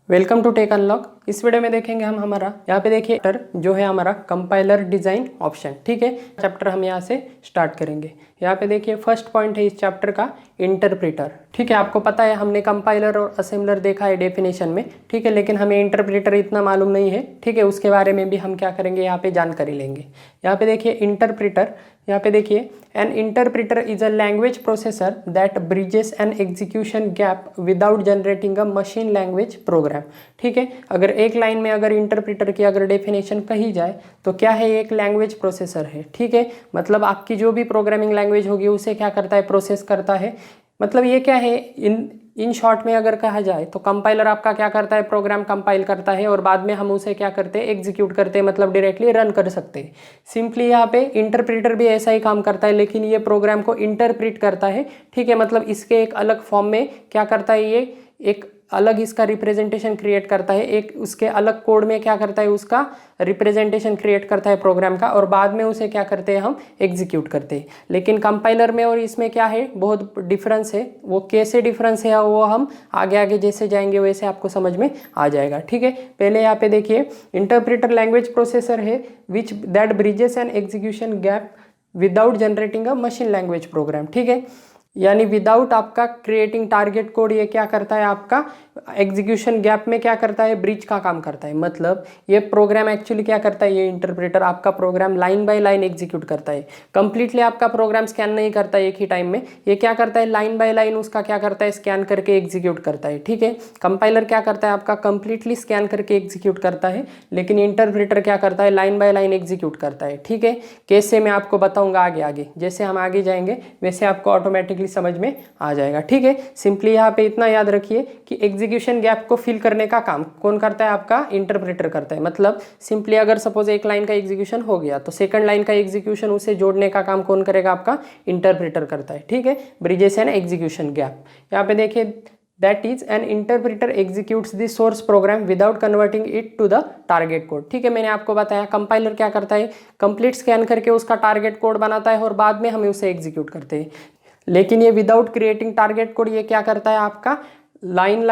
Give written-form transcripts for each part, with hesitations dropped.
Welcome to Tech Unlock. इस video में देखेंगे हम हमारा यहाँ पे देखिए चैप्टर जो है हमारा कंपाइलर डिजाइन ऑप्शन। ठीक है, चैप्टर हम यहाँ से स्टार्ट करेंगे। यहाँ पे देखिए फर्स्ट पॉइंट है इस चैप्टर का इंटरप्रेटर। ठीक है, आपको पता है हमने कंपाइलर और असेंबलर देखा है डेफिनेशन में। ठीक है, लेकिन हमें इंटरप्रेटर इतना मालूम नहीं है। ठीक है, उसके बारे में भी हम क्या करेंगे, यहाँ पे जानकारी लेंगे। यहाँ पे देखिए इंटरप्रेटर, यहाँ पे देखिए an interpreter is a language processor that bridges an execution gap without generating a machine language program. ठीक है, अगर एक लाइन में अगर इंटरप्रेटर की अगर डेफिनेशन कही जाए तो क्या है, एक लैंग्वेज प्रोसेसर है। ठीक है, मतलब आपकी जो भी प्रोग्रामिंग लैंग्वेज होगी उसे क्या करता है, प्रोसेस करता है। मतलब ये क्या है, इन शॉर्ट में अगर कहा जाए तो कंपाइलर आपका क्या करता है, प्रोग्राम कंपाइल करता है और बाद में हम उसे क्या करते हैं, एग्जीक्यूट करते हैं, मतलब डायरेक्टली रन कर सकते हैं। सिंपली यहाँ पे इंटरप्रेटर भी ऐसा ही काम करता है, लेकिन ये प्रोग्राम को इंटरप्रेट करता है। ठीक है, मतलब इसके एक अलग फॉर्म में क्या करता है, ये एक अलग इसका रिप्रेजेंटेशन क्रिएट करता है, एक उसके अलग कोड में क्या करता है, उसका रिप्रेजेंटेशन क्रिएट करता है प्रोग्राम का, और बाद में उसे क्या करते हैं, हम एग्जीक्यूट करते हैं। लेकिन कंपाइलर में और इसमें क्या है, बहुत डिफरेंस है। वो कैसे डिफरेंस है वो हम आगे आगे जैसे जाएंगे वैसे आपको समझ में आ जाएगा। ठीक है, पहले यहाँ पे देखिए इंटरप्रेटर लैंग्वेज प्रोसेसर है which that bridges an execution gap without generating a machine language program. ठीक है, यानी विदाउट आपका क्रिएटिंग टारगेट कोड ये क्या करता है, आपका एग्जीक्यूशन गैप में क्या करता है, ब्रिज का काम करता है। मतलब ये प्रोग्राम एक्चुअली क्या करता है, ये इंटरप्रेटर आपका programme line by line execute करता है। कंप्लीटली आपका प्रोग्राम स्कैन नहीं करता है एक ही टाइम में, ये क्या करता है, लाइन बाय लाइन उसका क्या करता है, स्कैन करके एग्जीक्यूट करता है। ठीक है, कंपाइलर क्या करता है, आपका कंप्लीटली स्कैन करके एग्जीक्यूट करता है, लेकिन इंटरप्रेटर क्या करता है, लाइन बाय लाइन एग्जीक्यूट करता है। ठीक है, कैसे मैं आपको बताऊंगा आगे आगे, जैसे हम आगे जाएंगे वैसे आपको ऑटोमेटिकली समझ में आ जाएगा। ठीक है, सिंपली यहाँ पे इतना याद रखिए कि एग्जीक्यूशन गैप को फिल करने का काम कौन करता है, आपका इंटरप्रेटर करता है। मतलब सिंपली अगर सपोज एक लाइन का एग्जीक्यूशन हो गया तो सेकंड लाइन का एग्जीक्यूशन उसे जोड़ने का काम कौन करेगा, आपका इंटरप्रेटर करता है। ठीक है, ब्रिजेस एंड एग्जीक्यूशन गैप। यहाँ पे देखिए that is an interpreter executes the source program without converting it to the target code। ठीक है, मैंने आपको बताया कंपाइलर क्या करता है, कंप्लीट स्कैन करके उसका टारगेट कोड बनाता है और बाद में हमें उसे एग्जीक्यूट करते हैं। लेकिन ये विदाउट क्रिएटिंग टारगेट कोड ये क्या करता है, आपका लाइन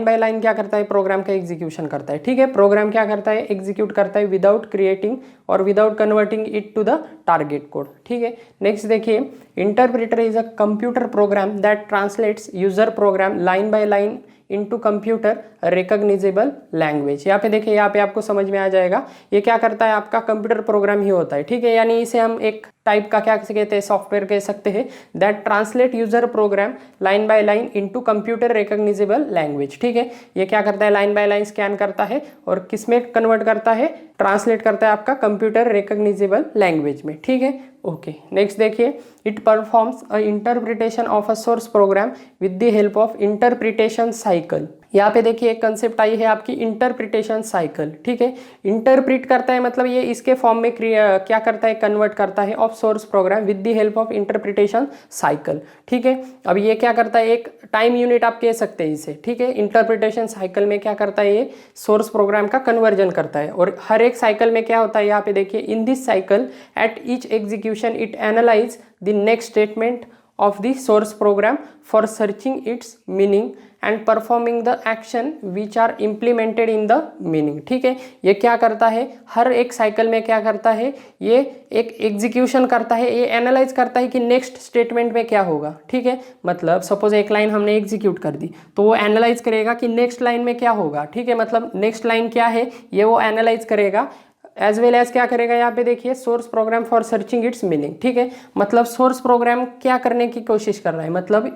बाय लाइन क्या करता है, प्रोग्राम का एग्जीक्यूशन करता है। ठीक है, प्रोग्राम क्या करता है, एग्जीक्यूट करता है विदाउट क्रिएटिंग और without converting it to the target code. ठीक है, नेक्स्ट देखिए interpreter is a computer program that translates user program line by line into computer recognizable language. यहाँ पे देखिए, यहाँ पे आपको समझ में आ जाएगा ये क्या करता है, आपका कंप्यूटर प्रोग्राम ही होता है। ठीक है, यानी इसे हम एक टाइप का क्या कहते हैं, सॉफ्टवेयर कह सकते हैं that translate user program line by line into computer recognizable language. ठीक है, ये क्या करता है, लाइन बाय लाइन स्कैन करता है और किसमें कन्वर्ट करता है, ट्रांसलेट करता है आपका कंप्यूटर रिकॉग्निजेबल लैंग्वेज में। ठीक है, ओके नेक्स्ट देखिए it performs a interpretation of a source programme with the help of interpretation cycle. यहाँ पे देखिए एक कंसेप्ट आई है आपकी इंटरप्रिटेशन साइकिल। ठीक है, इंटरप्रिट करता है मतलब ये इसके फॉर्म में क्या करता है, कन्वर्ट करता है of source program with the help of interpretation cycle. ठीक है, अब ये क्या करता है, एक टाइम यूनिट आप कह सकते हैं इसे। ठीक है, इंटरप्रिटेशन साइकिल में क्या करता है, ये सोर्स प्रोग्राम का कन्वर्जन करता है और हर एक साइकिल में क्या होता है, यहाँ पे देखिए in this cycle at each execution it analyse the next statement of the source program for searching its meaning and performing the action which are implemented in the meaning। ठीक है, ये क्या करता है, हर एक साइकिल में क्या करता है, ये एक एग्जीक्यूशन करता है, ये एनालाइज करता है कि नेक्स्ट स्टेटमेंट में क्या होगा। ठीक है, मतलब सपोज एक लाइन हमने एग्जीक्यूट कर दी तो वो एनालाइज करेगा कि नेक्स्ट लाइन में क्या होगा। ठीक है, मतलब नेक्स्ट लाइन क्या है ये वो एनालाइज करेगा, एज वेल एज क्या करेगा, यहाँ पे देखिए source program for searching it's meaning. ठीक है, मतलब सोर्स प्रोग्राम क्या करने की कोशिश कर रहा है, मतलब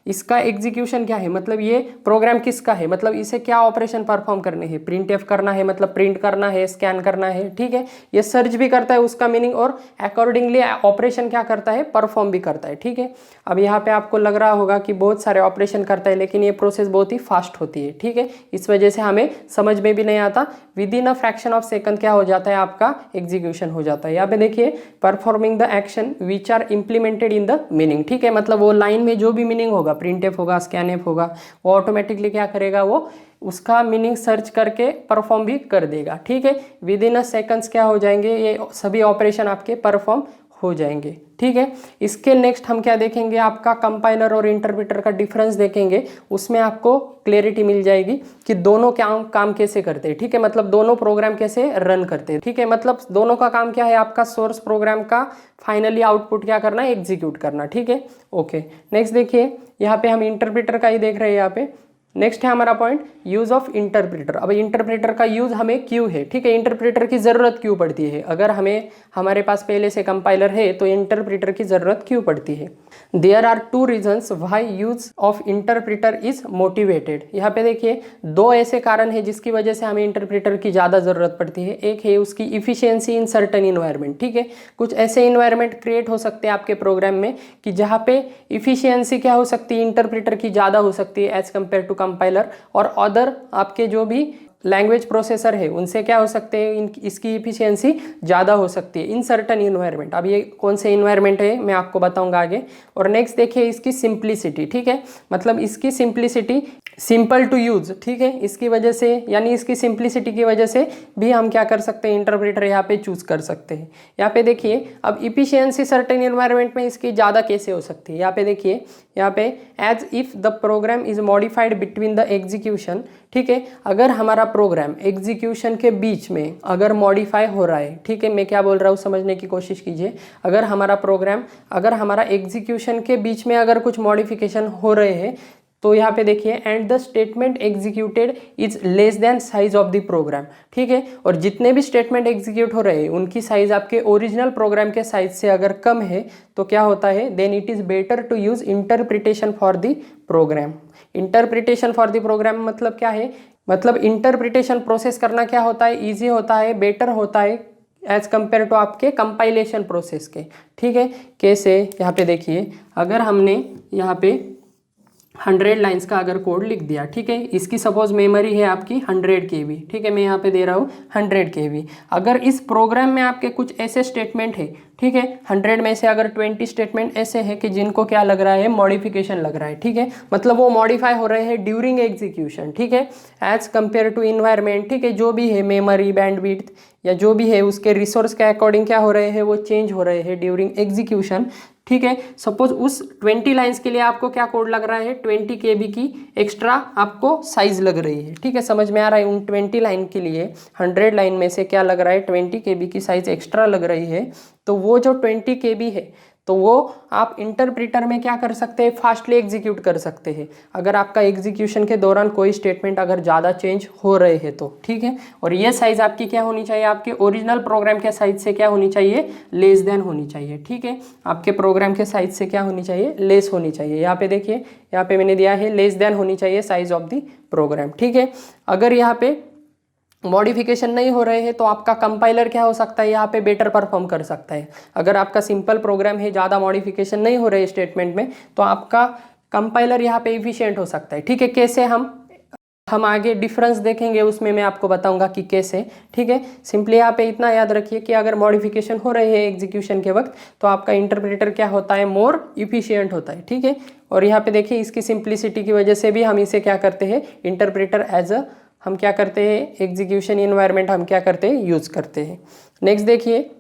इसका एग्जीक्यूशन क्या है, मतलब ये प्रोग्राम किसका है, मतलब इसे क्या ऑपरेशन परफॉर्म करने हैं, प्रिंट एफ करना है, मतलब प्रिंट करना है, स्कैन करना है। ठीक है, ये सर्च भी करता है उसका मीनिंग और अकॉर्डिंगली ऑपरेशन क्या करता है, परफॉर्म भी करता है। ठीक है, अब यहाँ पे आपको लग रहा होगा कि बहुत सारे ऑपरेशन करता है, लेकिन ये प्रोसेस बहुत ही फास्ट होती है। ठीक है, इस वजह से हमें समझ में भी नहीं आता, with in a fraction of second क्या हो जाता है, आपका एग्जीक्यूशन हो जाता है। यहाँ पे देखिए performing the action which are implemented in the meaning. ठीक है, मतलब वो लाइन में जो भी मीनिंग होगा, प्रिंट एफ होगा, स्कैन एफ होगा, वो ऑटोमेटिकली क्या करेगा, वो उसका मीनिंग सर्च करके परफॉर्म भी कर देगा। ठीक है, विद इन अ सेकंड्स क्या हो जाएंगे, ये सभी ऑपरेशन आपके परफॉर्म हो जाएंगे। ठीक है, इसके नेक्स्ट हम क्या देखेंगे, आपका कंपाइलर और इंटरप्रेटर का डिफरेंस देखेंगे। उसमें आपको क्लैरिटी मिल जाएगी कि दोनों क्या काम कैसे करते हैं। ठीक है, मतलब दोनों प्रोग्राम कैसे रन करते हैं। ठीक है, मतलब दोनों का काम क्या है, आपका सोर्स प्रोग्राम का फाइनली आउटपुट क्या करना है, एग्जीक्यूट करना। ठीक है, ओके। नेक्स्ट देखिए, यहाँ पे हम इंटरप्रेटर का ही देख रहे हैं। यहाँ पे नेक्स्ट है हमारा पॉइंट यूज ऑफ इंटरप्रेटर। अब इंटरप्रेटर का यूज हमें क्यों है, ठीक है, इंटरप्रेटर की जरूरत क्यों पड़ती है। अगर हमारे पास पहले से कंपाइलर है तो इंटरप्रेटर की जरूरत क्यों पड़ती है। There are 2 reasons why use of interpreter is motivated. यहाँ पे देखिए 2 ऐसे कारण है जिसकी वजह से हमें इंटरप्रेटर की ज़्यादा ज़रूरत पड़ती है। एक है उसकी इफिशियंसी इन सर्टन इन्वायरमेंट। ठीक है, कुछ ऐसे इन्वायरमेंट क्रिएट हो सकते हैं आपके प्रोग्राम में कि जहाँ पे इफिशियंसी क्या हो सकती है, इंटरप्रेटर की ज़्यादा हो सकती है एज कम्पेयर टू कंपाइलर, और अदर आपके जो भी लैंग्वेज प्रोसेसर है उनसे क्या हो सकते हैं, इसकी इफिशियंसी ज़्यादा हो सकती है इन सर्टन इन्वायरमेंट। अब ये कौन से इन्वायरमेंट है मैं आपको बताऊंगा आगे। और नेक्स्ट देखिए इसकी सिंप्लिसिटी। ठीक है, मतलब इसकी सिंप्लिसिटी, सिंपल टू यूज। ठीक है, इसकी वजह से यानी इसकी सिंप्लिसिटी की वजह से भी हम क्या कर सकते हैं, इंटरप्रेटर यहाँ पे चूज कर सकते हैं। यहाँ पे देखिए अब इफिशियंसी सर्टेन इन्वायरमेंट में इसकी ज़्यादा कैसे हो सकती है। यहाँ पे देखिए, यहाँ पे as if the program is modified between the execution. ठीक है, अगर हमारा प्रोग्राम एग्जीक्यूशन के बीच में अगर मॉडिफाई हो रहा है, ठीक है, मैं क्या बोल रहा हूँ समझने की कोशिश कीजिए। अगर हमारा एग्जीक्यूशन के बीच में अगर कुछ मॉडिफिकेशन हो रहे हैं तो यहाँ पे देखिए and the statement executed is less than size of the program. ठीक है, और जितने भी स्टेटमेंट एग्जीक्यूट हो रहे हैं उनकी साइज आपके ओरिजिनल प्रोग्राम के साइज से अगर कम है तो क्या होता है, then it is better to use interpretation for the program. Interpretation for the program मतलब क्या है, मतलब इंटरप्रिटेशन प्रोसेस करना क्या होता है, ईजी होता है, बेटर होता है एज कंपेयर टू आपके कंपाइलेशन प्रोसेस के। ठीक है, कैसे, यहाँ पे देखिए अगर हमने यहाँ पे 100 लाइंस का अगर कोड लिख दिया, ठीक है, इसकी सपोज मेमोरी है आपकी 100 KB। ठीक है, मैं यहाँ पे दे रहा हूँ 100 KB। अगर इस प्रोग्राम में आपके कुछ ऐसे स्टेटमेंट है, ठीक है, 100 में से अगर 20 स्टेटमेंट ऐसे हैं कि जिनको क्या लग रहा है, मॉडिफिकेशन लग रहा है। ठीक है, मतलब वो मॉडिफाई हो रहे हैं ड्यूरिंग एग्जीक्यूशन। ठीक है, एज कंपेयर टू इन्वायरमेंट। ठीक है, जो भी है मेमोरी, बैंडविड्थ या जो भी है उसके रिसोर्स के अकॉर्डिंग क्या हो रहे हैं, वो चेंज हो रहे हैं ड्यूरिंग एग्जीक्यूशन। ठीक है, सपोज उस 20 लाइंस के लिए आपको क्या कोड लग रहा है, 20 KB की एक्स्ट्रा आपको साइज लग रही है। ठीक है, समझ में आ रहा है, उन 20 लाइन के लिए 100 लाइन में से क्या लग रहा है, 20 KB की साइज एक्स्ट्रा लग रही है। तो वो जो 20 KB है तो वो आप इंटरप्रेटर में क्या कर सकते हैं, फास्टली एग्जीक्यूट कर सकते हैं अगर आपका एग्जीक्यूशन के दौरान कोई स्टेटमेंट अगर ज़्यादा चेंज हो रहे हैं तो। ठीक है, और ये साइज़ आपकी क्या होनी चाहिए, आपके ओरिजिनल प्रोग्राम के साइज से क्या होनी चाहिए, लेस देन होनी चाहिए। ठीक है, आपके प्रोग्राम के साइज से क्या होनी चाहिए, लेस होनी चाहिए। यहाँ पे देखिए, यहाँ पे मैंने दिया है लेस देन होनी चाहिए साइज ऑफ द प्रोग्राम। ठीक है, अगर यहाँ पे मॉडिफिकेशन नहीं हो रहे हैं तो आपका कंपाइलर क्या हो सकता है, यहाँ पे बेटर परफॉर्म कर सकता है। अगर आपका सिंपल प्रोग्राम है, ज़्यादा मॉडिफिकेशन नहीं हो रहे स्टेटमेंट में, तो आपका कंपाइलर यहाँ पे इफिशिएंट हो सकता है। ठीक है, कैसे हम आगे डिफरेंस देखेंगे, उसमें मैं आपको बताऊंगा कि कैसे। ठीक है, सिंपली यहाँ पे इतना याद रखिए कि अगर मॉडिफिकेशन हो रहे हैं एग्जीक्यूशन के वक्त तो आपका इंटरप्रेटर क्या होता है, मोर इफिशिएंट होता है। ठीक है, और यहाँ पे देखिए इसकी सिंप्लिसिटी की वजह से भी हम इसे क्या करते हैं, इंटरप्रेटर हम क्या करते हैं, एग्जीक्यूशन इन्वायरमेंट हम क्या करते हैं, यूज़ करते हैं। नेक्स्ट देखिए,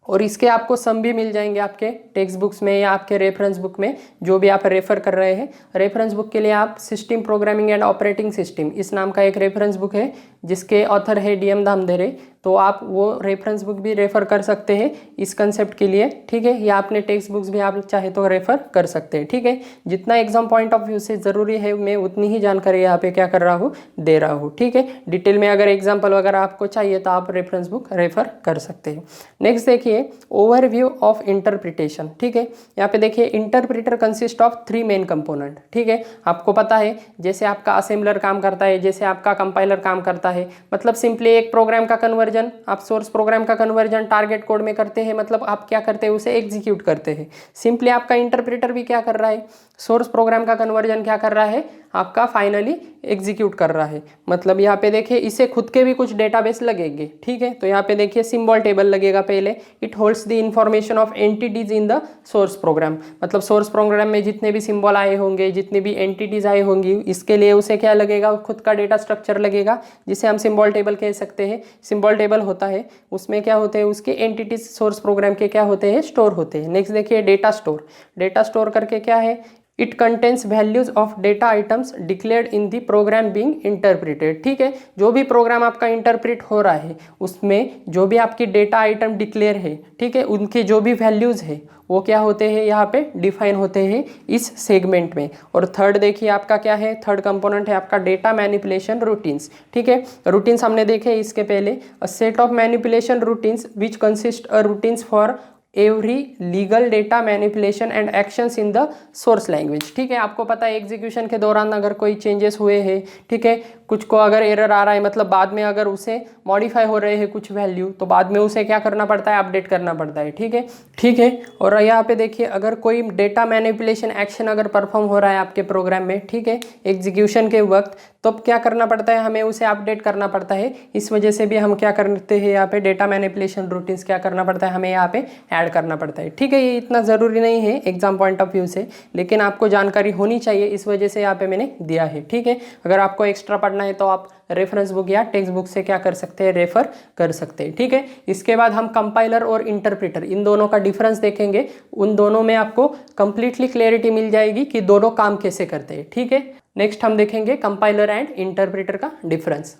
और इसके आपको सम भी मिल जाएंगे आपके टेक्स्ट बुक्स में या आपके रेफरेंस बुक में, जो भी आप रेफर कर रहे हैं। रेफरेंस बुक के लिए आप system programming and operating system इस नाम का एक रेफरेंस बुक है जिसके ऑथर है DM धामधेरे, तो आप वो रेफरेंस बुक भी रेफर कर सकते हैं इस कंसेप्ट के लिए। ठीक है, या अपने टेक्स्ट बुक्स भी आप चाहे तो रेफर कर सकते हैं। ठीक है, जितना एग्जाम पॉइंट ऑफ व्यू से ज़रूरी है मैं उतनी ही जानकारी यहाँ पे क्या कर रहा हूँ, दे रहा हूँ। ठीक है, डिटेल में अगर एग्जाम्पल वगैरह आपको चाहिए तो आप रेफरेंस बुक रेफर कर सकते हैं। नेक्स्ट देखिए, ओवरव्यू ऑफ इंटरप्रिटेशन। ठीक है, यहाँ पे देखिए interpreter consist of 3 main component. ठीक है, आपको पता है जैसे आपका असेंबलर काम करता है, जैसे आपका कंपाइलर काम करता है, मतलब सिंपली एक प्रोग्राम का कन्वर्जन आप सोर्स प्रोग्राम का कन्वर्जन टारगेट कोड में करते हैं, मतलब आप क्या करते हैं, उसे एग्जीक्यूट करते हैं। सिंपली आपका इंटरप्रेटर भी क्या कर रहा है, सोर्स प्रोग्राम का कन्वर्जन क्या कर रहा है, आपका फाइनली एग्जीक्यूट कर रहा है। मतलब यहाँ पे देखिए इसे खुद के भी कुछ डेटाबेस लगेंगे, ठीक है। तो यहाँ पे देखिए सिंबल टेबल लगेगा पहले। It holds the information of entities in the source programme. मतलब सोर्स प्रोग्राम में जितने भी सिंबल आए होंगे, जितनी भी एंटिटीज आई होंगी, इसके लिए उसे क्या लगेगा, खुद का डेटा स्ट्रक्चर लगेगा जिसे हम सिंबल टेबल कह सकते हैं। सिंबल टेबल होता है, उसमें क्या होते हैं, उसके एंटिटीज सोर्स प्रोग्राम के क्या होते हैं, स्टोर होते हैं। नेक्स्ट देखिए डेटा स्टोर। डेटा स्टोर करके क्या है, it contains values of data items declared in the program being interpreted, ठीक है। जो भी प्रोग्राम आपका इंटरप्रिट हो रहा है उसमें जो भी आपकी डेटा आइटम डिक्लेयर है, ठीक है, उनके जो भी वैल्यूज है वो क्या होते हैं, यहाँ पे डिफाइन होते हैं इस सेगमेंट में। और थर्ड देखिए आपका क्या है, थर्ड कंपोनेंट है आपका डेटा मैनिपुलेशन रूटीन्स, ठीक है। रूटीन्स हमने देखे इसके पहले, a set of manipulation routines which consist a routines for every legal data manipulation and actions in the source language, ठीक है। आपको पता है एग्जीक्यूशन के दौरान अगर कोई चेंजेस हुए हैं, ठीक है, कुछ को अगर एरर आ रहा है, मतलब बाद में अगर उसे मॉडिफाई हो रहे हैं कुछ वैल्यू, तो बाद में उसे क्या करना पड़ता है, अपडेट करना पड़ता है, ठीक है, ठीक है। और यहाँ पे देखिए अगर कोई डेटा मैनिपुलेशन एक्शन अगर परफॉर्म हो रहा है आपके प्रोग्राम में, ठीक है, एग्जीक्यूशन के वक्त, तो क्या करना पड़ता है, हमें उसे अपडेट करना पड़ता है। इस वजह से भी हम क्या करते हैं, यहाँ पे डेटा मैनिपुलेशन रूटीन्स क्या करना पड़ता है, हमें यहाँ पे ऐड करना पड़ता है, ठीक है। ये इतना ज़रूरी नहीं है एग्जाम पॉइंट ऑफ व्यू से, लेकिन आपको जानकारी होनी चाहिए, इस वजह से यहाँ पे मैंने दिया है, ठीक है। अगर आपको एक्स्ट्रा पढ़ना है तो आप रेफरेंस बुक या टेक्स्ट बुक से क्या कर सकते हैं, रेफर कर सकते हैं, ठीक है। इसके बाद हम कंपाइलर और इंटरप्रेटर, इन दोनों का डिफरेंस देखेंगे। उन दोनों में आपको कंप्लीटली क्लैरिटी मिल जाएगी कि दोनों काम कैसे करते हैं, ठीक है। नेक्स्ट हम देखेंगे कंपाइलर एंड इंटरप्रेटर का डिफरेंस।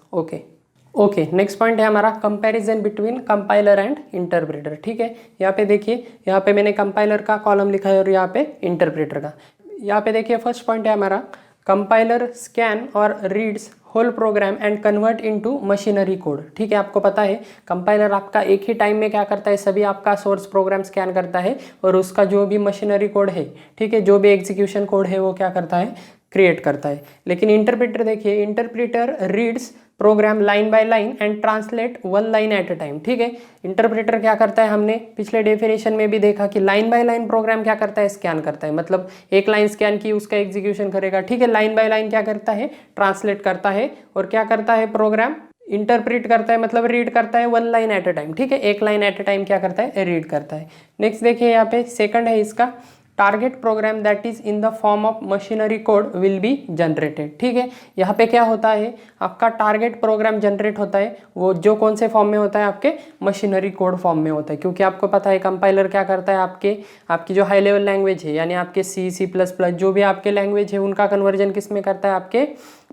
ओके, नेक्स्ट पॉइंट है हमारा comparison between compiler and interpreter, ठीक है। यहाँ पे देखिए, यहाँ पे मैंने कंपाइलर का कॉलम लिखा है और यहाँ पे इंटरप्रेटर का। यहाँ पे देखिए फर्स्ट पॉइंट है हमारा, कंपाइलर स्कैन और reads whole program and convert into machinery code, ठीक है। आपको पता है कंपाइलर आपका एक ही टाइम में क्या करता है, सभी आपका सोर्स प्रोग्राम स्कैन करता है और उसका जो भी मशीनरी कोड है, ठीक है, जो भी एग्जीक्यूशन कोड है वो क्या करता है, क्रिएट करता है। लेकिन इंटरप्रेटर देखिए, interpreter reads programme line by line and translate one line at a time, ठीक है। इंटरप्रेटर क्या करता है, हमने पिछले डेफिनेशन में भी देखा कि लाइन बाय लाइन प्रोग्राम क्या करता है, स्कैन करता है। मतलब एक लाइन स्कैन की उसका एग्जीक्यूशन करेगा, ठीक है। लाइन बाय लाइन क्या करता है, ट्रांसलेट करता है और क्या करता है, प्रोग्राम इंटरप्रेट करता है, मतलब रीड करता है one line at a time, ठीक है। एक लाइन एट अ टाइम क्या करता है, रीड करता है। नेक्स्ट देखिए यहाँ पे सेकंड है इसका, target program that is in the form of machinery code will be generated, ठीक है। यहाँ पे क्या होता है, आपका टारगेट प्रोग्राम जनरेट होता है, वो जो कौन से फॉर्म में होता है, आपके मशीनरी कोड फॉर्म में होता है। क्योंकि आपको पता है कंपाइलर क्या करता है, आपकी जो हाई लेवल लैंग्वेज है, यानी आपके C++, जो भी आपके लैंग्वेज है उनका कन्वर्जन किस में करता है, आपके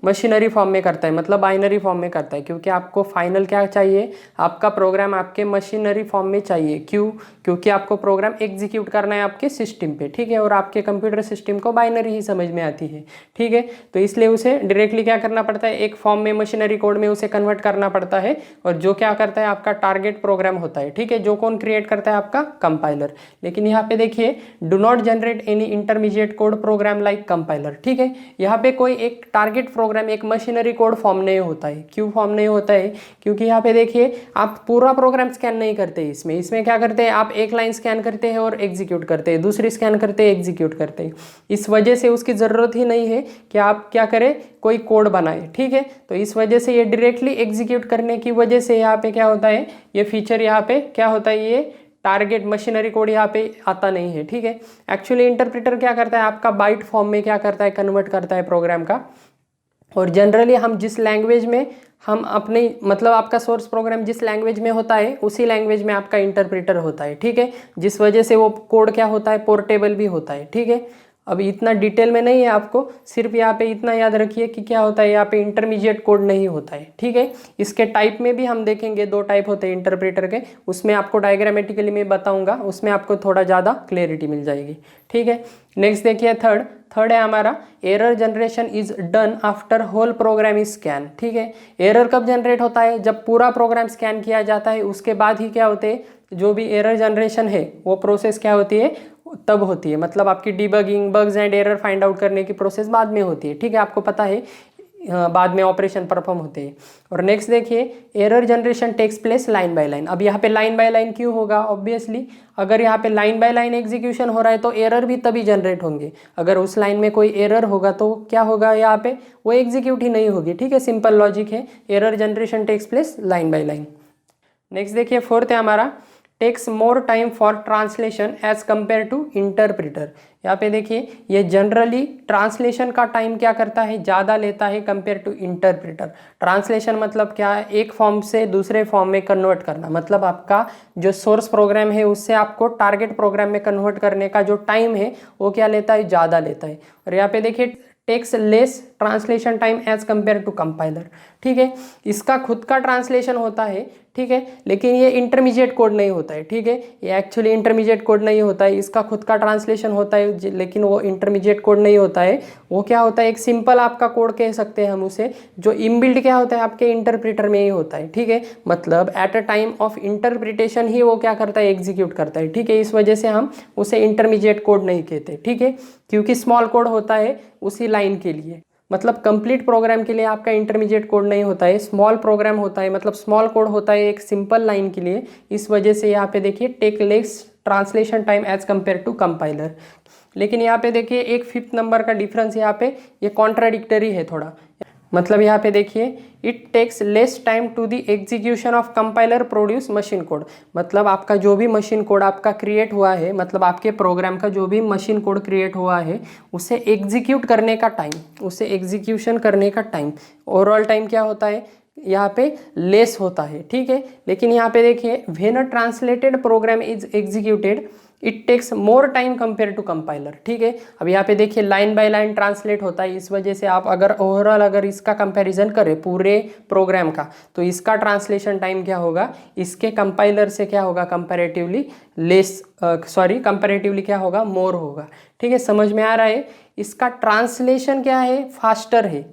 मशीनरी फॉर्म में करता है, मतलब बाइनरी फॉर्म में करता है। क्योंकि आपको फाइनल क्या चाहिए, आपका प्रोग्राम आपके मशीनरी फॉर्म में चाहिए। क्यों, क्योंकि आपको प्रोग्राम एग्जीक्यूट करना है आपके सिस्टम पे, ठीक है, और आपके कंप्यूटर सिस्टम को बाइनरी ही समझ में आती है, ठीक है। तो इसलिए उसे डायरेक्टली क्या करना पड़ता है, एक फॉर्म में मशीनरी कोड में उसे कन्वर्ट करना पड़ता है, और जो क्या करता है, आपका टारगेट प्रोग्राम होता है, ठीक है, जो कौन क्रिएट करता है, आपका कंपाइलर। लेकिन यहाँ पे देखिए, do not generate any intermediate code program like compiler, ठीक है। यहाँ पे कोई एक टारगेट प्रोग्राम, एक मशीनरी कोड फॉर्म नहीं होता है। क्यों फॉर्म नहीं होता है, क्योंकि यहाँ पे देखिए आप पूरा प्रोग्राम स्कैन नहीं करते, इसमें क्या करते हैं, आप एक लाइन स्कैन करते हैं और एग्जीक्यूट करते हैं, दूसरी स्कैन करते हैं, एग्जीक्यूट करते हैं। इस वजह से उसकी ज़रूरत ही नहीं है कि आप क्या करें, कोई कोड बनाए, ठीक है। तो इस वजह से ये डायरेक्टली एग्जीक्यूट करने की वजह से यहाँ पे क्या होता है, ये फीचर यहाँ पे क्या होता है, ये टारगेट मशीनरी कोड यहाँ पे आता नहीं है, ठीक है। एक्चुअली इंटरप्रेटर क्या करता है, आपका बाइट फॉर्म में क्या करता है, कन्वर्ट करता है प्रोग्राम का। और जनरली हम जिस लैंग्वेज में हम अपने, मतलब आपका सोर्स प्रोग्राम जिस लैंग्वेज में होता है उसी लैंग्वेज में आपका इंटरप्रेटर होता है, ठीक है। जिस वजह से वो कोड क्या होता है, पोर्टेबल भी होता है, ठीक है। अभी इतना डिटेल में नहीं है, आपको सिर्फ यहाँ पे इतना याद रखिए कि क्या होता है, यहाँ पे इंटरमीडिएट कोड नहीं होता है, ठीक है। इसके टाइप में भी हम देखेंगे, दो टाइप होते हैं इंटरप्रेटर के, उसमें आपको डायग्रामेटिकली मैं बताऊंगा, उसमें आपको थोड़ा ज़्यादा क्लैरिटी मिल जाएगी, ठीक है। नेक्स्ट देखिए थर्ड है हमारा, error generation is done after whole program is scan, ठीक है। एरर कब जनरेट होता है, जब पूरा प्रोग्राम स्कैन किया जाता है, उसके बाद ही क्या होते हैं, जो भी एरर जनरेशन है वो प्रोसेस क्या होती है, तब होती है। मतलब आपकी debugging, bugs and error find out करने की प्रोसेस बाद में होती है, ठीक है। आपको पता है बाद में ऑपरेशन परफॉर्म होते हैं। और नेक्स्ट देखिए, error generation takes place line by line. अब यहाँ पे लाइन बाय लाइन क्यों होगा? ऑब्वियसली अगर यहाँ पे लाइन बाय लाइन एग्जीक्यूशन हो रहा है तो एरर भी तभी जनरेट होंगे। अगर उस लाइन में कोई एरर होगा तो क्या होगा, यहाँ पे वो एग्जीक्यूट ही नहीं होगी। ठीक है, सिंपल लॉजिक है, error generation takes place line by line. Next देखिए, फोर्थ है हमारा, takes more time for translation as compare to interpreter. यहाँ पे देखिए, ये जनरली ट्रांसलेशन का टाइम क्या करता है, ज़्यादा लेता है कंपेयर टू इंटरप्रिटर। ट्रांसलेशन मतलब क्या है, एक फॉर्म से दूसरे फॉर्म में कन्वर्ट करना, मतलब आपका जो सोर्स प्रोग्राम है उससे आपको टारगेट प्रोग्राम में कन्वर्ट करने का जो टाइम है वो क्या लेता है, ज़्यादा लेता है। और यहाँ पे देखिए, takes less translation time as compare to compiler. ठीक है, इसका खुद का ट्रांसलेशन होता है, ठीक है, लेकिन ये इंटरमीडिएट कोड नहीं होता है। ठीक है, ये एक्चुअली इंटरमीडिएट कोड नहीं होता है, इसका खुद का ट्रांसलेशन होता है लेकिन वो इंटरमीडिएट कोड नहीं होता है। वो क्या होता है, एक सिंपल आपका कोड कह सकते हैं हम उसे, जो इनबिल्ट क्या होता है आपके इंटरप्रेटर में ही होता है। ठीक है, मतलब at a time of interpretation ही वो क्या करता है, एग्जीक्यूट करता है। ठीक है, इस वजह से हम उसे इंटरमीडिएट कोड नहीं कहते। ठीक है, क्योंकि स्मॉल कोड होता है उसी लाइन के लिए, मतलब कंप्लीट प्रोग्राम के लिए आपका इंटरमीडिएट कोड नहीं होता है, स्मॉल प्रोग्राम होता है, मतलब स्मॉल कोड होता है एक सिंपल लाइन के लिए। इस वजह से यहाँ पे देखिए take less translation time as compare to compiler. लेकिन यहाँ पे देखिए एक 5th नंबर का डिफरेंस, यहाँ पे ये कॉन्ट्राडिक्टरी है थोड़ा। मतलब यहाँ पे देखिए, it takes less time to the execution of compiler produce machine code. मतलब आपका जो भी मशीन कोड आपका क्रिएट हुआ है, मतलब आपके प्रोग्राम का जो भी मशीन कोड क्रिएट हुआ है उसे एग्जीक्यूट करने का टाइम, उसे एग्जीक्यूशन करने का टाइम, ओवरऑल टाइम क्या होता है यहाँ पे, लेस होता है। ठीक है, लेकिन यहाँ पे देखिए, when a translated program is executed it takes more time compare to compiler. ठीक है, अब यहाँ पे देखिए लाइन बाय लाइन ट्रांसलेट होता है, इस वजह से आप अगर ओवरऑल अगर इसका कंपैरिजन करें पूरे प्रोग्राम का, तो इसका ट्रांसलेशन टाइम क्या होगा, इसके कंपाइलर से क्या होगा, कंपैरेटिवली लेस, कंपैरेटिवली क्या होगा, मोर होगा। ठीक है, समझ में आ रहा है? इसका ट्रांसलेशन क्या है, फास्टर है।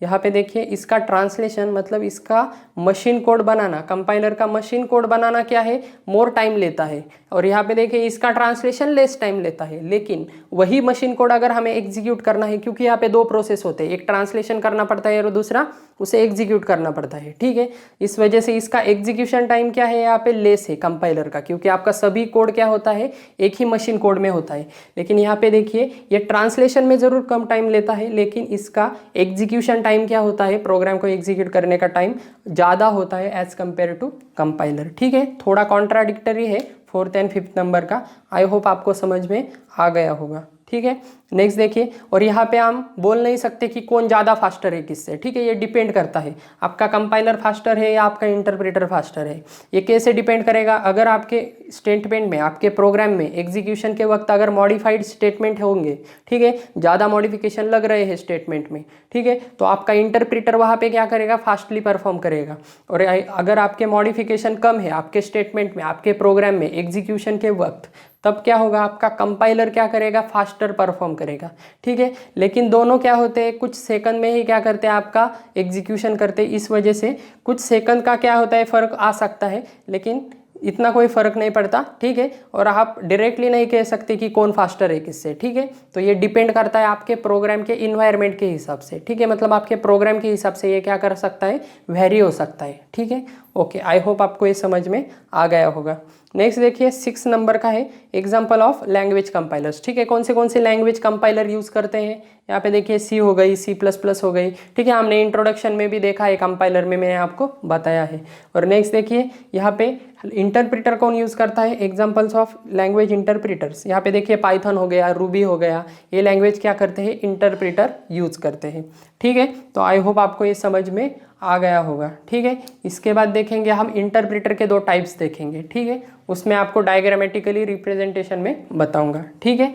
यहाँ पे देखिए, इसका ट्रांसलेशन मतलब इसका मशीन कोड बनाना, कंपाइलर का मशीन कोड बनाना क्या है, मोर टाइम लेता है। और यहाँ पे देखिए इसका ट्रांसलेशन लेस टाइम लेता है। लेकिन वही मशीन कोड अगर हमें एग्जीक्यूट करना है, क्योंकि यहाँ पे 2 प्रोसेस होते हैं, एक ट्रांसलेशन करना पड़ता है और दूसरा उसे एग्जीक्यूट करना पड़ता है। ठीक है, इस वजह से इसका एग्जीक्यूशन टाइम क्या है, यहाँ पे लेस है कंपाइलर का, क्योंकि आपका सभी कोड क्या होता है, एक ही मशीन कोड में होता है। लेकिन यहाँ पे देखिए, ये ट्रांसलेशन में जरूर कम टाइम लेता है, लेकिन इसका एग्जीक्यूशन टाइम क्या होता है, प्रोग्राम को एग्जीक्यूट करने का टाइम ज़्यादा होता है एज कंपेयर टू कंपाइलर। ठीक है, थोड़ा कॉन्ट्राडिक्टरी है 4th एंड 5th नंबर का। आई होप आपको समझ में आ गया होगा। ठीक है, नेक्स्ट देखिए, और यहाँ पे हम बोल नहीं सकते कि कौन ज़्यादा फास्टर है किससे। ठीक है, ये डिपेंड करता है, आपका कंपाइलर फास्टर है या आपका इंटरप्रेटर फास्टर है। ये कैसे डिपेंड करेगा, अगर आपके स्टेटमेंट में, आपके प्रोग्राम में एग्जीक्यूशन के वक्त अगर मॉडिफाइड स्टेटमेंट होंगे, ठीक है, ज़्यादा मॉडिफिकेशन लग रहे हैं स्टेटमेंट में, ठीक है, तो आपका इंटरप्रेटर वहाँ पे क्या करेगा, फास्टली परफॉर्म करेगा। और अगर आपके मॉडिफिकेशन कम है आपके स्टेटमेंट में, आपके प्रोग्राम में एग्जीक्यूशन के वक्त, तब क्या होगा, आपका कंपाइलर क्या करेगा, फास्टर परफॉर्म करेगा। ठीक है, लेकिन दोनों क्या होते हैं, कुछ सेकंड में ही क्या करते हैं, आपका एग्जीक्यूशन करते हैं। इस वजह से कुछ सेकंड का क्या होता है, फ़र्क आ सकता है, लेकिन इतना कोई फ़र्क नहीं पड़ता। ठीक है, और आप डायरेक्टली नहीं कह सकते कि कौन फास्टर है किससे। ठीक है, तो ये डिपेंड करता है आपके प्रोग्राम के इन्वायरमेंट के हिसाब से। ठीक है, मतलब आपके प्रोग्राम के हिसाब से ये क्या कर सकता है, वेरी हो सकता है। ठीक है, ओके, आई होप आपको ये समझ में आ गया होगा। नेक्स्ट देखिए 6 नंबर का है, एग्जाम्पल ऑफ लैंग्वेज कंपाइलर्स। ठीक है, कौन से लैंग्वेज कंपाइलर यूज़ करते हैं, यहाँ पे देखिए सी हो गई, C++ हो गई। ठीक है, हमने इंट्रोडक्शन में भी देखा है, कंपाइलर में मैंने आपको बताया है। और नेक्स्ट देखिए, यहाँ पे इंटरप्रेटर कौन यूज़ करता है, एग्जाम्पल्स ऑफ लैंग्वेज इंटरप्रेटर्स। यहाँ पे देखिए पाइथन हो गया, रूबी हो गया, ये लैंग्वेज क्या करते हैं, इंटरप्रेटर यूज़ करते हैं। ठीक है, तो आई होप आपको ये समझ में आ गया होगा। ठीक है, इसके बाद देखेंगे हम इंटरप्रेटर के 2 टाइप्स देखेंगे। ठीक है, उसमें आपको डायग्रामेटिकली रिप्रेजेंटेशन में बताऊंगा। ठीक है,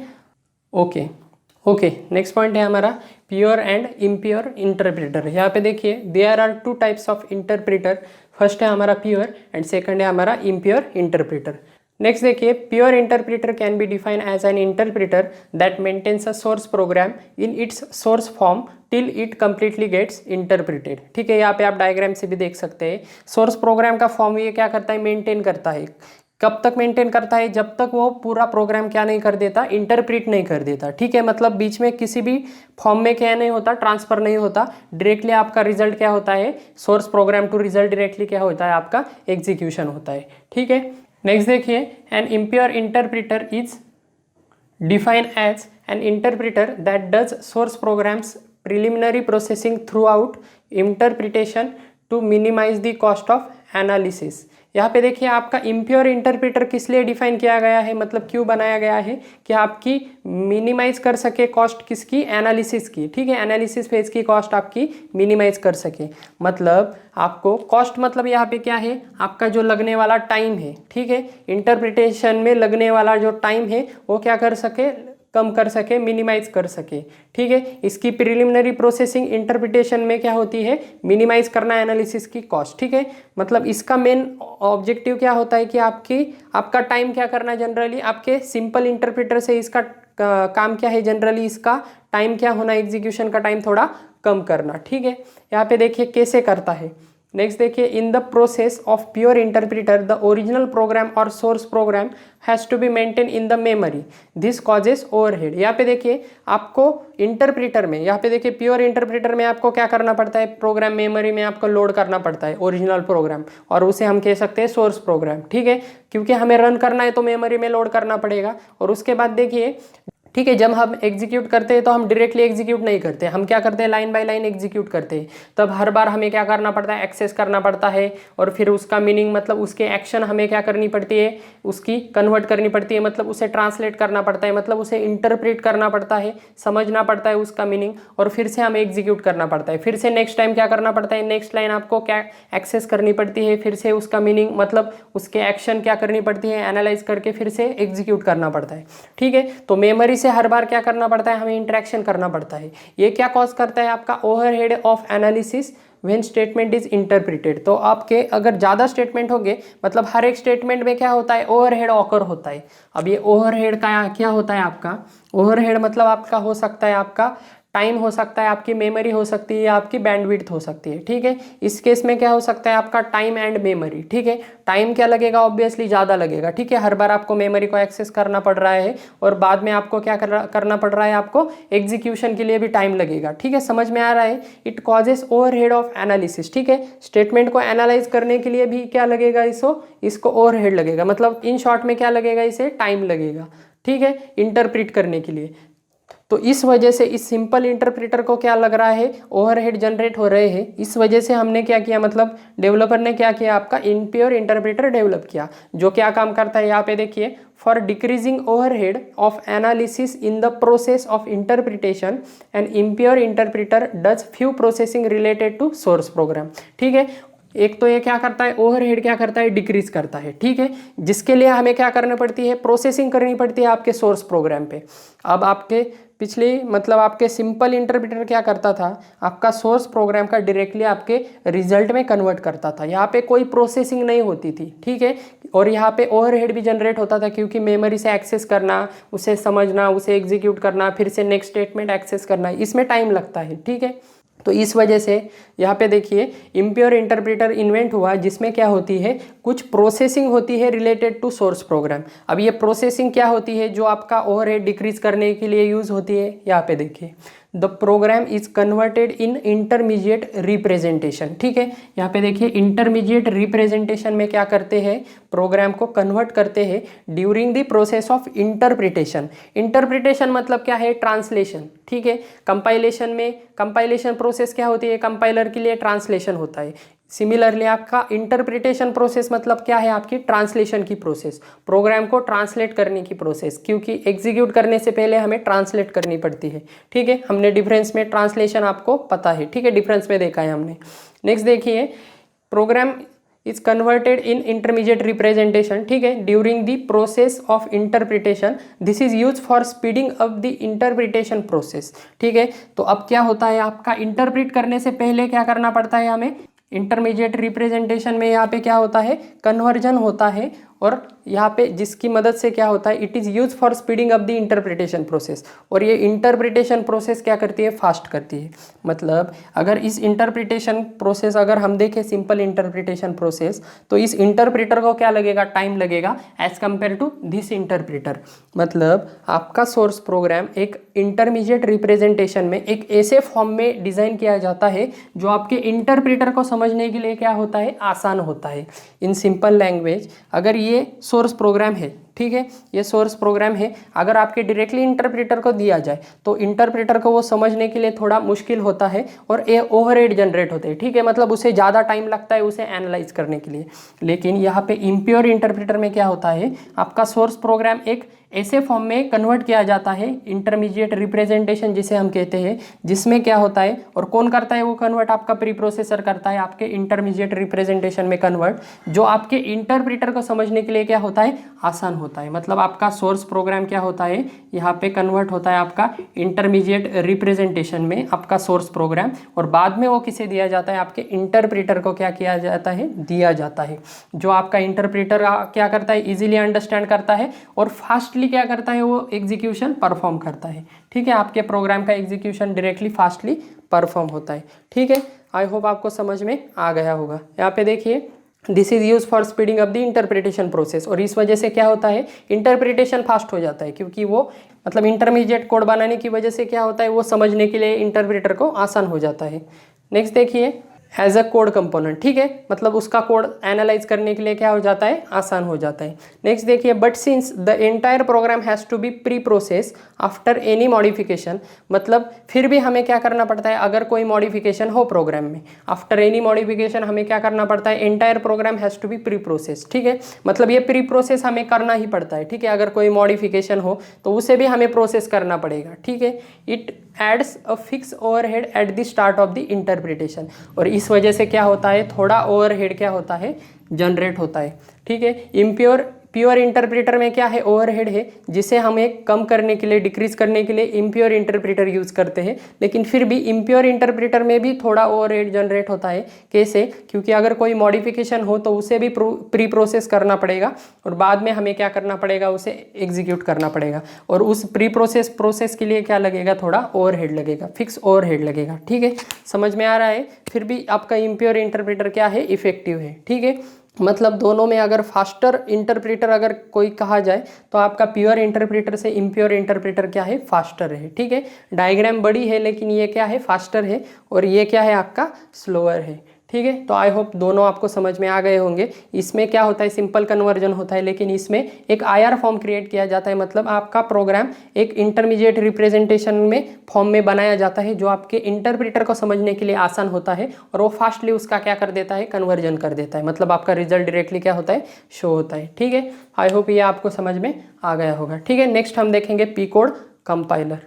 ओके, नेक्स्ट पॉइंट है हमारा प्योर एंड इम्प्योर इंटरप्रेटर। यहाँ पे देखिए there are 2 types of interpreter. First है हमारा प्योर एंड सेकंड है हमारा इम्प्योर इंटरप्रेटर। नेक्स्ट देखिए, pure interpreter can be define as an interpreter that maintains a source program in its source form till it completely gets interpreted. ठीक है, यहाँ पे आप डायग्राम से भी देख सकते हैं, सोर्स प्रोग्राम का फॉर्म ये क्या करता है, मेंटेन करता है, कब तक मेंटेन करता है, जब तक वो पूरा प्रोग्राम क्या नहीं कर देता, इंटरप्रेट नहीं कर देता, ठीक है। मतलब बीच में किसी भी फॉर्म में क्या नहीं होता, ट्रांसफर नहीं होता, डायरेक्टली आपका रिजल्ट क्या होता है, source program to result directly क्या होता है, आपका एग्जीक्यूशन होता है, ठीक है। नेक्स्ट देखिए, an impure interpreter is defined as an interpreter that does source programs preliminary processing through out interpretation to minimize the cost of analysis. यहाँ पे देखिए आपका इम्प्योर इंटरप्रेटर किस लिए डिफाइन किया गया है, मतलब क्यों बनाया गया है कि आपकी मिनिमाइज कर सके कॉस्ट किसकी, एनालिसिस की, ठीक है। एनालिसिस फेज की कॉस्ट आपकी मिनिमाइज कर सके, मतलब आपको कॉस्ट मतलब यहाँ पे क्या है, आपका जो लगने वाला टाइम है, ठीक है। इंटरप्रिटेशन में लगने वाला जो टाइम है वो क्या कर सके, कम कर सके, मिनिमाइज कर सके, ठीक है। इसकी प्रिलिमिनरी प्रोसेसिंग इंटरप्रिटेशन में क्या होती है, मिनिमाइज करना एनालिसिस की कॉस्ट, ठीक है। मतलब इसका मेन ऑब्जेक्टिव क्या होता है कि आपका टाइम क्या करना, जनरली आपके सिंपल इंटरप्रेटर से इसका काम क्या है, जनरली इसका टाइम क्या होना, एग्जीक्यूशन का टाइम थोड़ा कम करना, ठीक है। यहाँ पे देखिए कैसे करता है। नेक्स्ट देखिए, in the process of pure interpreter the original program और source program has to be maintain in the memory, this causes overhead. यहाँ पे देखिए आपको इंटरप्रेटर में, यहाँ पे देखिए प्योर इंटरप्रेटर में आपको क्या करना पड़ता है, प्रोग्राम मेमोरी में आपको लोड करना पड़ता है ओरिजिनल प्रोग्राम, और उसे हम कह सकते हैं सोर्स प्रोग्राम, ठीक है। क्योंकि हमें रन करना है तो मेमोरी में लोड करना पड़ेगा। और उसके बाद देखिए, ठीक है, जब हम एग्जीक्यूट करते हैं तो हम डायरेक्टली एग्जीक्यूट नहीं करते, हम क्या करते हैं, लाइन बाय लाइन एग्जीक्यूट करते हैं। तब हर बार हमें क्या करना पड़ता है, एक्सेस करना पड़ता है, और फिर उसका मीनिंग मतलब उसके एक्शन हमें क्या करनी पड़ती है, उसकी कन्वर्ट करनी पड़ती है, मतलब उसे ट्रांसलेट करना पड़ता है, मतलब उसे इंटरप्रेट करना पड़ता है, समझना पड़ता है उसका मीनिंग, और फिर से हमें एग्जीक्यूट करना पड़ता है। फिर से नेक्स्ट टाइम क्या करना पड़ता है, नेक्स्ट लाइन आपको क्या एक्सेस करनी पड़ती है, फिर से उसका मीनिंग मतलब उसके एक्शन क्या करनी पड़ती है, एनालाइज करके फिर से एग्जीक्यूट करना पड़ता है, ठीक है। तो मेमोरी से हर बार क्या करना पड़ता है, हमें इंटरेक्शन करना पड़ता है। ये क्या कॉज करता है, आपका overhead of analysis when statement is interpreted. तो आपके अगर ज़्यादा स्टेटमेंट होंगे, मतलब हर एक स्टेटमेंट में क्या होता है, ओवरहेड ऑकर होता है। अब ये ओवरहेड का क्या होता है, आपका ओवरहेड मतलब आपका हो सकता है, आपका टाइम हो सकता है, आपकी मेमोरी हो सकती है, आपकी बैंडविड्थ हो सकती है, ठीक है। इस केस में क्या हो सकता है, आपका टाइम एंड मेमोरी, ठीक है। टाइम क्या लगेगा, ऑब्वियसली ज़्यादा लगेगा, ठीक है। हर बार आपको मेमोरी को एक्सेस करना पड़ रहा है, और बाद में आपको क्या करना पड़ रहा है, आपको एग्जीक्यूशन के लिए भी टाइम लगेगा, ठीक है। समझ में आ रहा है। It causes overhead of analysis, ठीक है। स्टेटमेंट को एनालाइज करने के लिए भी क्या लगेगा, इसको ओवरहेड लगेगा, मतलब इन शॉर्ट में क्या लगेगा, इसे टाइम लगेगा, ठीक है, इंटरप्रेट करने के लिए। तो इस वजह से इस सिंपल इंटरप्रेटर को क्या लग रहा है, ओवरहेड जनरेट हो रहे हैं। इस वजह से हमने क्या किया, मतलब डेवलपर ने क्या किया, आपका इम्प्योर इंटरप्रेटर डेवलप किया, जो क्या काम करता है, यहाँ पे देखिए, for decreasing overhead of analysis in the process of interpretation and impure interpreter does few processing related to source program, ठीक है। एक तो ये क्या करता है, ओवरहेड क्या करता है, डिक्रीज करता है, ठीक है। जिसके लिए हमें क्या करनी पड़ती है, प्रोसेसिंग करनी पड़ती है आपके सोर्स प्रोग्राम पे। अब आपके पिछले मतलब आपके सिंपल इंटरप्रेटर क्या करता था, आपका सोर्स प्रोग्राम का डायरेक्टली आपके रिजल्ट में कन्वर्ट करता था, यहाँ पे कोई प्रोसेसिंग नहीं होती थी, ठीक है। और यहाँ पे ओवरहेड भी जनरेट होता था, क्योंकि मेमोरी से एक्सेस करना, उसे समझना, उसे एग्जीक्यूट करना, फिर से नेक्स्ट स्टेटमेंट एक्सेस करना, इसमें टाइम लगता है, ठीक है। तो इस वजह से यहाँ पे देखिए इम्प्योर इंटरप्रेटर इन्वेंट हुआ, जिसमें क्या होती है, कुछ प्रोसेसिंग होती है रिलेटेड टू सोर्स प्रोग्राम। अब ये प्रोसेसिंग क्या होती है, जो आपका ओवरहेड डिक्रीज करने के लिए यूज होती है। यहाँ पे देखिए, the program is converted in intermediate representation, ठीक है। यहाँ पे देखिए इंटरमीडिएट रिप्रेजेंटेशन में क्या करते हैं, प्रोग्राम को कन्वर्ट करते हैं during the process of interpretation. Interpretation मतलब क्या है, ट्रांसलेशन, ठीक है। कंपाइलेशन में कंपाइलेशन प्रोसेस क्या होती है, कंपाइलर के लिए ट्रांसलेशन होता है। सिमिलरली आपका इंटरप्रिटेशन प्रोसेस मतलब क्या है, आपकी ट्रांसलेशन की प्रोसेस, प्रोग्राम को ट्रांसलेट करने की प्रोसेस, क्योंकि एग्जीक्यूट करने से पहले हमें ट्रांसलेट करनी पड़ती है, ठीक है। हमने डिफरेंस में ट्रांसलेशन आपको पता है, ठीक है, डिफरेंस में देखा है हमने। नेक्स्ट देखिए, program is converted in intermediate representation, ठीक है, during the process of interpretation, this is use for speeding up the interpretation process, ठीक है। तो अब क्या होता है, आपका इंटरप्रेट करने से पहले क्या करना पड़ता है हमें, इंटरमीडिएट रिप्रेजेंटेशन में यहाँ पे क्या होता है, कन्वर्जन होता है, और यहाँ पे जिसकी मदद से क्या होता है, it is use for speeding up the interpretation process. और ये इंटरप्रिटेशन प्रोसेस क्या करती है, फास्ट करती है। मतलब अगर इस इंटरप्रिटेशन प्रोसेस अगर हम देखें सिंपल इंटरप्रिटेशन प्रोसेस, तो इस इंटरप्रेटर को क्या लगेगा, टाइम लगेगा as compare to this interpreter. मतलब आपका सोर्स प्रोग्राम एक इंटरमीडिएट रिप्रेजेंटेशन में एक ऐसे फॉर्म में डिज़ाइन किया जाता है जो आपके इंटरप्रेटर को समझने के लिए क्या होता है, आसान होता है। इन सिंपल लैंग्वेज अगर ये सोर्स प्रोग्राम है, ठीक है, ये सोर्स प्रोग्राम है, अगर आपके डायरेक्टली इंटरप्रेटर को दिया जाए तो इंटरप्रेटर को वो समझने के लिए थोड़ा मुश्किल होता है और ये ओवरहेड जनरेट होते हैं, ठीक है, मतलब उसे ज़्यादा टाइम लगता है उसे एनालाइज करने के लिए। लेकिन यहाँ पे इम्प्योर इंटरप्रेटर में क्या होता है, आपका सोर्स प्रोग्राम एक ऐसे फॉर्म में कन्वर्ट किया जाता है, इंटरमीडिएट रिप्रेजेंटेशन जिसे हम कहते हैं, जिसमें क्या होता है और कौन करता है वो कन्वर्ट, आपका प्री प्रोसेसर करता है आपके इंटरमीडिएट रिप्रेजेंटेशन में कन्वर्ट, जो आपके इंटरप्रेटर को समझने के लिए क्या होता है, आसान होता है। मतलब आपका सोर्स प्रोग्राम क्या होता है, यहाँ पे कन्वर्ट होता है आपका इंटरमीडिएट रिप्रेजेंटेशन में आपका सोर्स प्रोग्राम, और बाद में वो किसे दिया जाता है, आपके इंटरप्रेटर को क्या किया जाता है, दिया जाता है। जो आपका इंटरप्रेटर क्या करता है, इजीली अंडरस्टैंड करता है और फास्टली क्या करता है, वो एग्जीक्यूशन परफॉर्म करता है। ठीक है, आपके प्रोग्राम का एग्जीक्यूशन डायरेक्टली फास्टली परफॉर्म होता है। ठीक है, आई होप आपको समझ में आ गया होगा। यहाँ पे देखिए, this is use for speeding up the interpretation process, और इस वजह से क्या होता है, इंटरप्रिटेशन फास्ट हो जाता है, क्योंकि वो मतलब इंटरमीडिएट कोड बनाने की वजह से क्या होता है, वो समझने के लिए इंटरप्रेटर को आसान हो जाता है। नेक्स्ट देखिए, एज अ कोड कंपोनेंट, ठीक है, मतलब उसका कोड एनालाइज करने के लिए क्या हो जाता है, आसान हो जाता है। नेक्स्ट देखिए, but since the entire program has to be pre process after any modification, मतलब फिर भी हमें क्या करना पड़ता है, अगर कोई मॉडिफिकेशन हो प्रोग्राम में, आफ्टर एनी मॉडिफिकेशन हमें क्या करना पड़ता है, entire program has to be pre process. ठीक है, मतलब ये प्री प्रोसेस हमें करना ही पड़ता है। ठीक है, अगर कोई मॉडिफिकेशन हो तो उसे भी हमें प्रोसेस करना पड़ेगा। ठीक है, it adds a fix overhead at the start of the interpretation, और इस वजह से क्या होता है, थोड़ा ओवरहेड क्या होता है, जनरेट होता है। ठीक है, प्योर इंटरप्रेटर में क्या है, ओवरहेड है, जिसे हमें कम करने के लिए, डिक्रीज करने के लिए इम्प्योर इंटरप्रेटर यूज करते हैं। लेकिन फिर भी इम्प्योर इंटरप्रेटर में भी थोड़ा ओवरहेड जनरेट होता है। कैसे, क्योंकि अगर कोई मॉडिफिकेशन हो तो उसे भी प्री प्रोसेस करना पड़ेगा और बाद में हमें क्या करना पड़ेगा, उसे एग्जीक्यूट करना पड़ेगा, और उस प्री प्रोसेस के लिए क्या लगेगा, थोड़ा ओवरहेड लगेगा, फिक्स ओवरहेड लगेगा। ठीक है, समझ में आ रहा है। फिर भी आपका इम्प्योर इंटरप्रेटर क्या है, इफेक्टिव है। ठीक है, मतलब दोनों में अगर फास्टर इंटरप्रेटर अगर कोई कहा जाए तो आपका प्योर इंटरप्रेटर से इम्प्योर इंटरप्रेटर क्या है, फास्टर है। ठीक है, डायग्राम बड़ी है लेकिन ये क्या है, फास्टर है, और ये क्या है, आपका स्लोअर है। ठीक है, तो आई होप दोनों आपको समझ में आ गए होंगे। इसमें क्या होता है, सिंपल कन्वर्जन होता है, लेकिन इसमें एक आईआर फॉर्म क्रिएट किया जाता है। मतलब आपका प्रोग्राम एक इंटरमीडिएट रिप्रेजेंटेशन में फॉर्म में बनाया जाता है, जो आपके इंटरप्रेटर को समझने के लिए आसान होता है, और वो फास्टली उसका क्या कर देता है, कन्वर्जन कर देता है। मतलब आपका रिजल्ट डायरेक्टली क्या होता है, शो होता है। ठीक है, आई होप ये आपको समझ में आ गया होगा। ठीक है, नेक्स्ट हम देखेंगे P code compiler.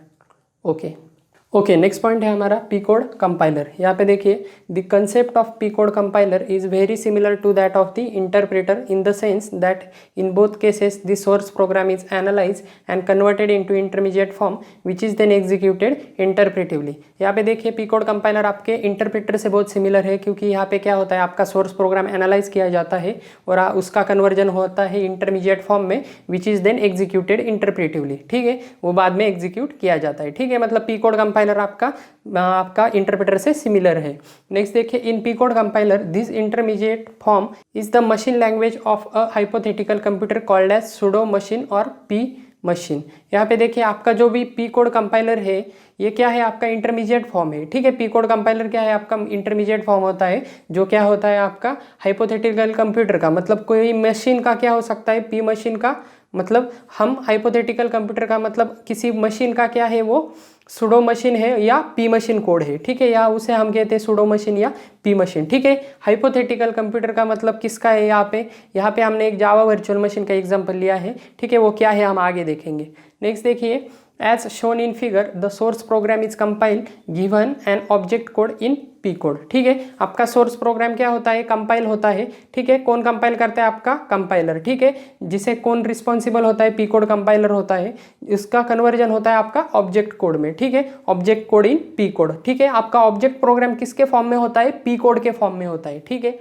Okay, next point है हमारा पी कोड कंपाइलर। यहाँ पे देखिए, the concept of P code compiler is very similar to that of the interpreter in the sense that in both cases the source program is analyse and converted into intermediate form which is then executed interpretively. यहाँ पे देखिए, P code compiler आपके interpreter से बहुत similar है, क्योंकि यहाँ पे क्या होता है, आपका सोर्स प्रोग्राम एनालाइज किया जाता है और उसका कन्वर्जन होता है इंटरमीडिएट फॉर्म में, विच इज देन एग्जीक्यूटेड इंटरप्रेटिवली। ठीक है, वो बाद में एग्जीक्यूट किया जाता है। ठीक है, मतलब पी कोड कंपाइलर आपका इंटरप्रेटर से सिमिलर है। नेक्स्ट देखिए, in P code compiler this intermediate form is the machine language of a hypothetical computer called as pseudo machine और पी मशीन। यहाँ पे देखिए, आपका जो भी पी कोड कंपाइलर है ये क्या है, आपका इंटरमीडिएट फॉर्म है। ठीक है, पी कोड कंपाइलर क्या है, आपका इंटरमीडिएट फॉर्म होता है, जो क्या होता है, आपका हाइपोथेटिकल कंप्यूटर का, मतलब कोई मशीन का क्या हो सकता है, पी मशीन का, मतलब हम हाइपोथेटिकल कंप्यूटर का मतलब किसी मशीन का क्या है, वो सुडो मशीन है या पी मशीन कोड है। ठीक है, या उसे हम कहते हैं सुडो मशीन या पी मशीन। ठीक है, हाइपोथेटिकल कंप्यूटर का मतलब किसका है, यहाँ पे हमने एक जावा वर्चुअल मशीन का एग्जांपल लिया है। ठीक है, वो क्या है हम आगे देखेंगे। नेक्स्ट देखिए, as shown in figure the source program is compile given an object code in P code. ठीक है, आपका सोर्स प्रोग्राम क्या होता है, कंपाइल होता है। ठीक है, कौन कंपाइल करता है, आपका कंपाइलर। ठीक है, जिसे कौन रिस्पॉन्सिबल होता है, पी कोड कंपाइलर होता है। इसका कन्वर्जन होता है आपका ऑब्जेक्ट कोड में। ठीक है, object code in P code. ठीक है, आपका ऑब्जेक्ट प्रोग्राम किसके फॉर्म में होता है, पी कोड के फॉर्म में होता है। ठीक है,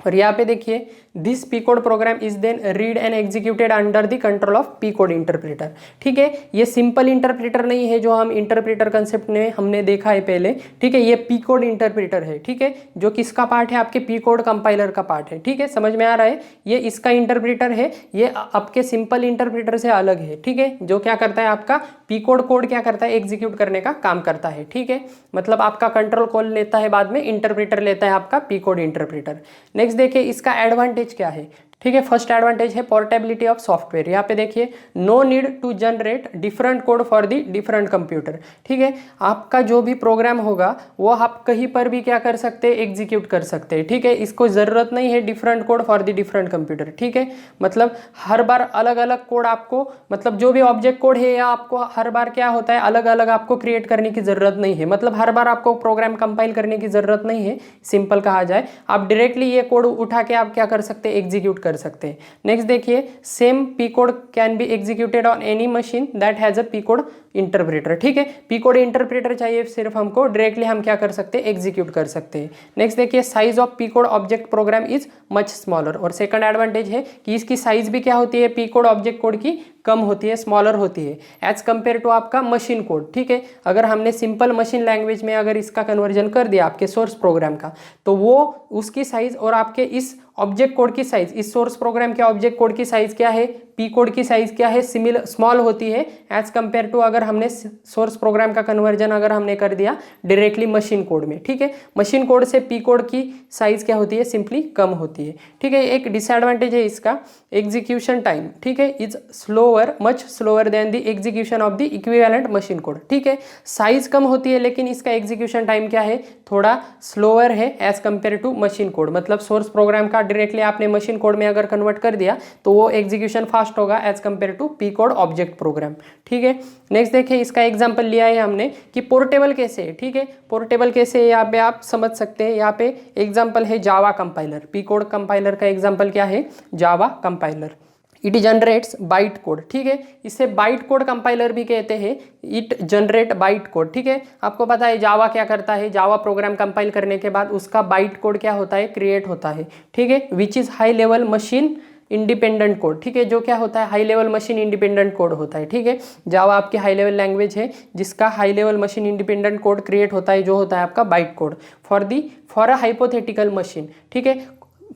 और यहाँ पे देखिए this P code program is then read and executed under the control of P code interpreter. ठीक है, ये सिंपल इंटरप्रेटर नहीं है जो हम इंटरप्रेटर कंसेप्ट में हमने देखा है पहले। ठीक है, ये पी कोड इंटरप्रेटर है। ठीक है, जो किसका पार्ट है, आपके पी कोड कंपाइलर का पार्ट है। ठीक है, समझ में आ रहा है, ये इसका इंटरप्रेटर है, ये आपके सिंपल इंटरप्रेटर से अलग है। ठीक है, जो क्या करता है, आपका पी कोड क्या करता है, एग्जीक्यूट करने का काम करता है। ठीक है, मतलब आपका कंट्रोल कॉल लेता है, बाद में इंटरप्रेटर लेता है आपका पी कोड इंटरप्रेटर। नेक्स्ट देखिए इसका एडवांटेज क्या है। ठीक है, फर्स्ट एडवांटेज है पोर्टेबिलिटी ऑफ सॉफ्टवेयर। यहाँ पे देखिए no need to generate different code for the different computer. ठीक है, आपका जो भी प्रोग्राम होगा वो आप कहीं पर भी क्या कर सकते हैं, एग्जीक्यूट कर सकते हैं। ठीक है, इसको ज़रूरत नहीं है different code for the different computer. ठीक है, मतलब हर बार अलग अलग कोड आपको, मतलब जो भी ऑब्जेक्ट कोड है या आपको हर बार क्या होता है, अलग अलग आपको क्रिएट करने की ज़रूरत नहीं है। मतलब हर बार आपको प्रोग्राम कंपाइल करने की ज़रूरत नहीं है। सिंपल कहा जाए, आप डायरेक्टली ये कोड उठा के आप क्या कर सकते हैं, एग्जीक्यूट कर सकते हैं। नेक्स्ट देखिए same P code can be executed on any machine that has a P code interpreter. ठीक है, पी कोड इंटरप्रेटर चाहिए सिर्फ हमको, डायरेक्टली हम क्या कर सकते हैं, एग्जीक्यूट कर सकते हैं। नेक्स्ट देखिए size of P code object program is much smaller. और सेकंड एडवांटेज है कि इसकी साइज भी क्या होती है, पी कोड ऑब्जेक्ट कोड की कम होती है, स्मॉलर होती है एज कंपेयर टू आपका मशीन कोड। ठीक है, अगर हमने सिंपल मशीन लैंग्वेज में अगर इसका कन्वर्जन कर दिया आपके सोर्स प्रोग्राम का, तो वो उसकी साइज और आपके इस ऑब्जेक्ट कोड की साइज, इस सोर्स प्रोग्राम के ऑब्जेक्ट कोड की साइज क्या है, पी कोड की साइज क्या है, सिमिलर स्मॉल होती है एज कंपेयर टू अगर हमने सोर्स प्रोग्राम का कन्वर्जन अगर हमने कर दिया डायरेक्टली मशीन कोड में। ठीक है, मशीन कोड से पी कोड की साइज क्या होती है, सिंपली कम होती है। ठीक है, एक डिसएडवांटेज है इसका, एग्जीक्यूशन टाइम। ठीक है, is slower, much slower then the execution of the equivalent machine code. ठीक है, साइज कम होती है लेकिन इसका एग्जीक्यूशन टाइम क्या है, थोड़ा स्लोअर है as compare to machine code. मतलब सोर्स प्रोग्राम का डायरेक्टली आपने मशीन कोड में अगर कन्वर्ट कर दिया तो वो एग्जीक्यूशन फास्ट होगा as compare to P code object program. ठीक है, नेक्स्ट देखिए इसका एग्जांपल लिया है हमने कि पोर्टेबल कैसे है। ठीक है, पोर्टेबल कैसे है यहाँ पे आप समझ सकते हैं। यहाँ पे एग्जांपल है Java compiler, P code compiler का एग्जांपल क्या है, Java compiler. It generates byte code. ठीक है, इसे बाइट कोड कंपाइलर भी कहते हैं, इट जनरेट बाइट कोड। ठीक है, आपको पता है जावा क्या करता है, जावा प्रोग्राम कंपाइल करने के बाद उसका बाइट कोड क्या होता है, क्रिएट होता है। ठीक है, which is high level machine independent code. ठीक है, जो क्या होता है, high level machine independent code होता है। ठीक है, जावा आपकी हाई लेवल लैंग्वेज है जिसका high level machine independent code create होता है, जो होता है आपका byte code for a hypothetical machine. ठीक है,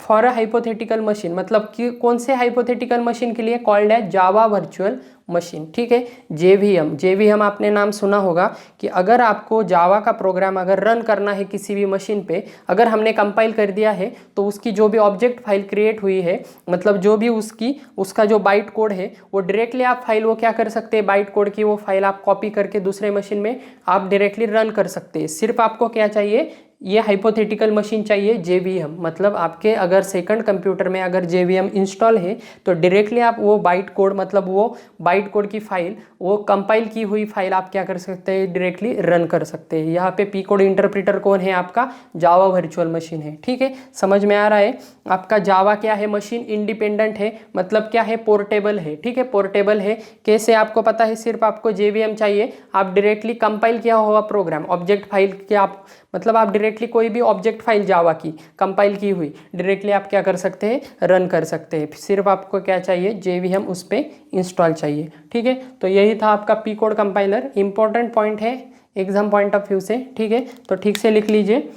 फॉर अ हाइपोथेटिकल मशीन मतलब कि कौन से हाइपोथेटिकल मशीन के लिए, कॉल्ड है जावा वर्चुअल मशीन। ठीक है, जेवीएम आपने नाम सुना होगा कि अगर आपको जावा का प्रोग्राम अगर रन करना है किसी भी मशीन पे, अगर हमने कंपाइल कर दिया है तो उसकी जो भी ऑब्जेक्ट फाइल क्रिएट हुई है, मतलब जो भी उसका जो बाइट कोड है, वो डायरेक्टली आप फाइल वो क्या कर सकते हैं, बाइट कोड की वो फाइल आप कॉपी करके दूसरे मशीन में आप डायरेक्टली रन कर सकते हैं। सिर्फ आपको क्या चाहिए, ये हाइपोथेटिकल मशीन चाहिए जेवीएम। मतलब आपके अगर सेकंड कंप्यूटर में अगर जेवीएम इंस्टॉल है तो डायरेक्टली आप वो बाइट कोड, मतलब वो बाइट कोड की फाइल, वो कंपाइल की हुई फाइल आप क्या कर सकते हैं, डायरेक्टली रन कर सकते हैं। यहाँ पे पी कोड इंटरप्रेटर कौन है, आपका जावा वर्चुअल मशीन है। ठीक है, समझ में आ रहा है, आपका जावा क्या है, मशीन इंडिपेंडेंट है, मतलब क्या है, पोर्टेबल है। ठीक है, पोर्टेबल है कैसे, आपको पता है, सिर्फ आपको जेवीएम चाहिए, आप डायरेक्टली कंपाइल किया हुआ प्रोग्राम ऑब्जेक्ट फाइल के आप, मतलब आप डायरेक्टली कोई भी ऑब्जेक्ट फाइल जावा की कंपाइल की हुई डायरेक्टली आप क्या कर सकते हैं, रन कर सकते हैं। सिर्फ आपको क्या चाहिए, जेवीएम उस पर इंस्टॉल चाहिए। ठीक है, तो यही था आपका P code compiler. Important point है एग्जाम पॉइंट ऑफ व्यू से। ठीक है, तो ठीक से लिख लीजिए।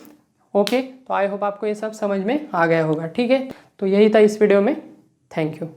ओके, तो आई होप आपको ये सब समझ में आ गया होगा। ठीक है, तो यही था इस वीडियो में। Thank you.